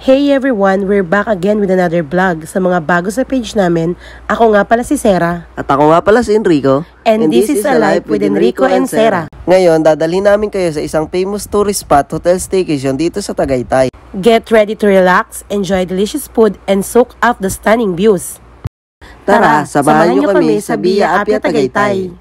Hey everyone! We're back again with another vlog. Sa mga bago sa page namin, ako nga pala si Sarah. At ako nga pala si Enrico. And this is A Life with Enrico and Sarah. Ngayon, dadalhin namin kayo sa isang famous tourist spot hotel staycation dito sa Tagaytay. Get ready to relax, enjoy delicious food, and soak up the stunning views. Tara, samahan nyo kami sa Via Appia Tagaytay.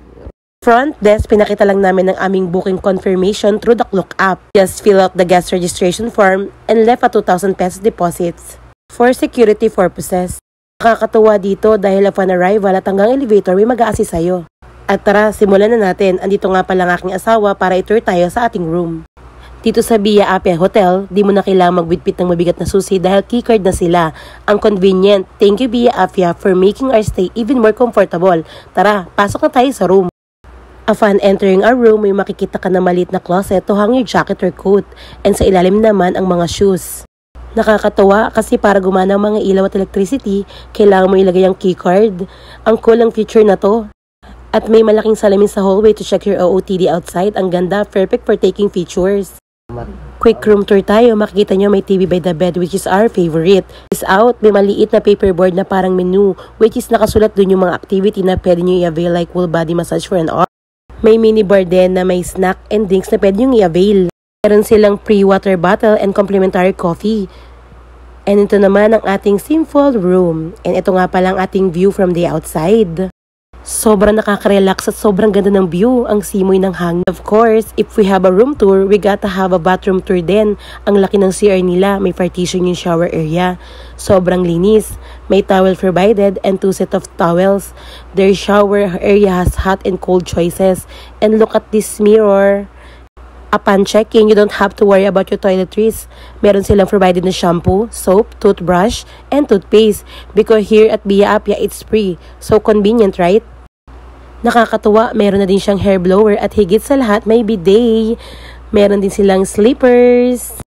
Front desk, pinakita lang namin ang aming booking confirmation through the Klook app. Just fill out the guest registration form and left a 2,000 pesos deposits for security purposes. Nakakatuwa dito dahil upon arrival at hanggang elevator may mag-a-assist sa'yo. At tara, simulan na natin. Andito nga pala ang aking asawa para i-tour tayo sa ating room. Dito sa Via Appia Hotel, di mo na kailangang magbitbit ng mabigat na susi dahil keycard na sila. Ang convenient. Thank you Via Appia for making our stay even more comfortable. Tara, pasok na tayo sa room. Upon entering our room, may makikita ka na maliit na closet to hang your jacket or coat, and sa ilalim naman ang mga shoes. Nakakatawa kasi para gumana ang mga ilaw at electricity, kailangan mo ilagay ang keycard. Ang cool ang feature na to. At may malaking salamin sa hallway to check your OOTD outside. Ang ganda, perfect for taking pictures. Quick room tour tayo, makikita nyo may TV by the bed which is our favorite. Is out, may maliit na paperboard na parang menu which is nakasulat dun yung mga activity na pwede nyo i-avail like full body massage for an hour. May minibar din na may snack and drinks na pwede nyo i-avail. Meron silang free water bottle and complimentary coffee. And ito naman ang ating simple room. And ito nga pala ang ating view from the outside. Sobrang nakaka-relax at sobrang ganda ng view, ang simoy ng hangin. Of course, if we have a room tour, we gotta have a bathroom tour din. Ang laki ng CR nila, may partition yung shower area. Sobrang linis. May towel provided and 2 sets of towels. Their shower area has hot and cold choices. And look at this mirror. Upon check-in, you don't have to worry about your toiletries. Meron silang provided na shampoo, soap, toothbrush, and toothpaste. Because here at Via Appia, it's free. So convenient, right? Nakakatuwa, meron na din siyang hair blower at higit sa lahat, may bidet. Meron din silang slippers.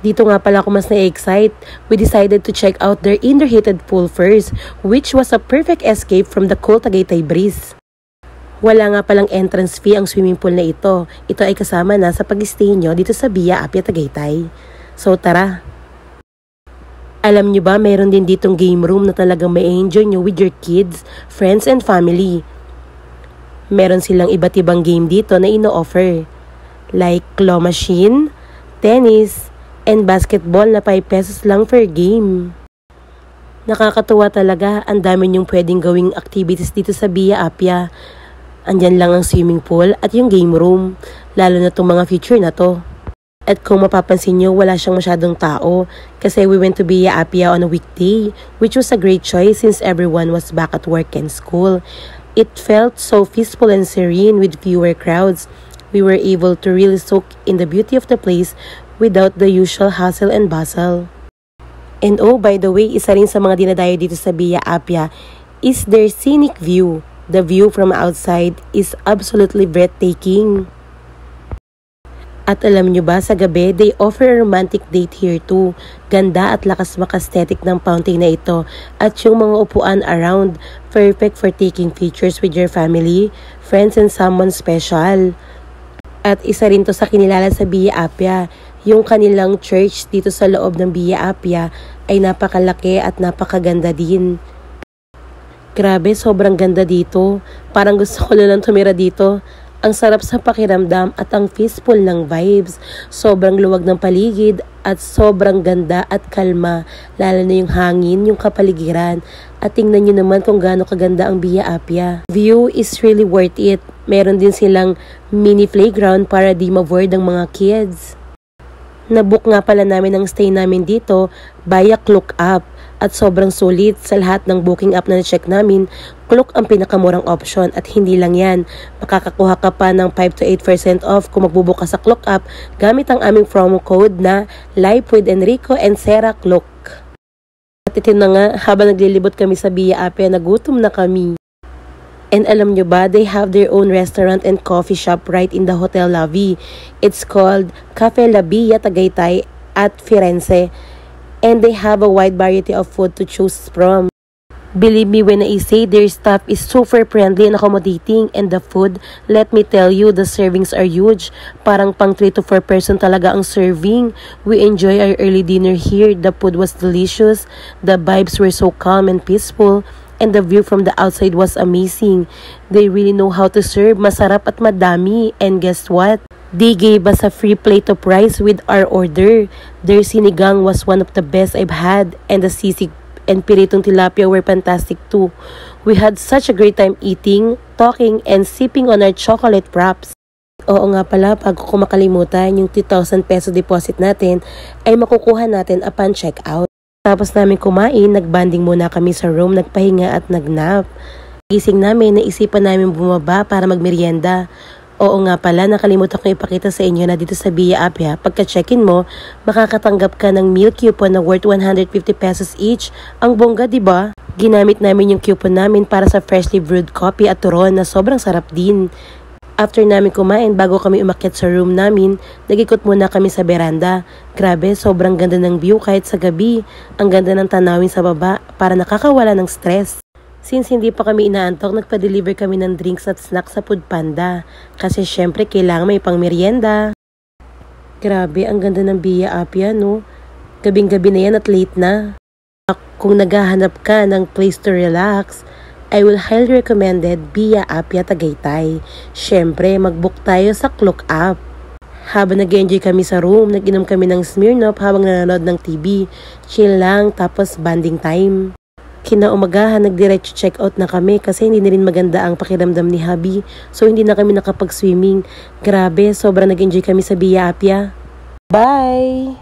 Dito nga pala ako mas na-excite. We decided to check out their indoor heated pool first, which was a perfect escape from the cold Tagaytay breeze. Wala nga palang entrance fee ang swimming pool na ito. Ito ay kasama na sa pag-stay nyo dito sa Via Appia Tagaytay. So tara! Alam nyo ba, mayroon din ditong game room na talagang may enjoy nyo with your kids, friends, and family. Meron silang iba't ibang game dito na ino-offer. Like claw machine, tennis, and basketball na 5 pesos lang per game. Nakakatuwa talaga, ang dami nyong pwedeng gawing activities dito sa Via Appia. Andyan lang ang swimming pool at yung game room, lalo na itong mga feature na to. At kung mapapansin nyo, wala siyang masyadong tao kasi we went to Via Appia on a weekday, which was a great choice since everyone was back at work and school. It felt so peaceful and serene with fewer crowds. We were able to really soak in the beauty of the place without the usual hustle and bustle. And oh, by the way, isa rin sa mga dinadayo dito sa Via Appia is their scenic view. The view from outside is absolutely breathtaking. At alam nyo ba, sa gabi, they offer a romantic date here too. Ganda at lakas maka-aesthetic ng fountain na ito. At yung mga upuan around, perfect for taking pictures with your family, friends, and someone special. At isa rin to sa kinilala sa Via Appia. Yung kanilang church dito sa loob ng Via Appia ay napakalaki at napakaganda din. Grabe, sobrang ganda dito. Parang gusto ko lang tumira dito. Ang sarap sa pakiramdam at ang peaceful ng vibes. Sobrang luwag ng paligid at sobrang ganda at kalma. Lalo na yung hangin, yung kapaligiran. At tingnan nyo naman kung gaano kaganda ang Via Appia. View is really worth it. Meron din silang mini playground para di ma-bored ang mga kids. Nabook nga pala namin ang stay namin dito via Klook app. At sobrang sulit sa lahat ng booking app na na-check namin, Klook ang pinakamurang option at hindi lang yan. Makakakuha ka pa ng 5 to 8% off kung magbubook ka sa Klook app gamit ang aming promo code na Life with Enrico and Sarah Klook. At ito na nga, habang naglilibot kami sa Via Appia, nagutom na kami. And alam nyo ba, they have their own restaurant and coffee shop right in the hotel lobby. It's called Cafe La Via Tagaytay at Firenze. And they have a wide variety of food to choose from. Believe me when I say their staff is super friendly and accommodating, and the food, let me tell you, the servings are huge. Parang pang 3 to 4 person talaga ang serving. We enjoy our early dinner here. The food was delicious. The vibes were so calm and peaceful. And the view from the outside was amazing. They really know how to serve. Masarap at madami. And guess what? They gave us a free plate of rice with our order. Their sinigang was one of the best I've had. And the sisig and piritong tilapia were fantastic too. We had such a great time eating, talking, and sipping on our chocolate wraps. Oo nga pala, bago ko makalimutan, yung 2,000 peso deposit natin ay makukuha natin upon check-out. Tapos namin kumain, nagbanding muna kami sa room, nagpahinga at nagnap. Gising namin, naisipan namin bumaba para magmerienda. Oo nga pala, nakalimutan ko ipakita sa inyo na dito sa Via Appia, pagka-check-in mo, makakatanggap ka ng meal coupon na worth 150 pesos each. Ang bongga, diba? Ginamit namin yung coupon namin para sa freshly brewed coffee at turon na sobrang sarap din. After namin kumain, bago kami umakyat sa room namin, nag-ikot muna kami sa veranda. Grabe, sobrang ganda ng view kahit sa gabi. Ang ganda ng tanawin sa baba para nakakawala ng stress. Since hindi pa kami inaantok, nagpa-deliver kami ng drinks at snacks sa Food Panda. Kasi syempre, kailangan may pang merienda. Grabe, ang ganda ng Via Appia, no? Gabing-gabi na yan at late na. Kung naghahanap ka ng place to relax, I will highly recommend Via Appia Tagaytay. Syempre, mag-book tayo sa Klook App. Habang nag-enjoy kami sa room, nag-inom kami ng Smirnoff habang nanonood ng TV. Chill lang, tapos banding time. Kinaumagahan, nagdiretso check-out na kami kasi hindi na rin maganda ang pakiramdam ni hubby. So, hindi na kami nakapag-swimming. Grabe, sobrang nag-enjoy kami sa Via Appia. Bye!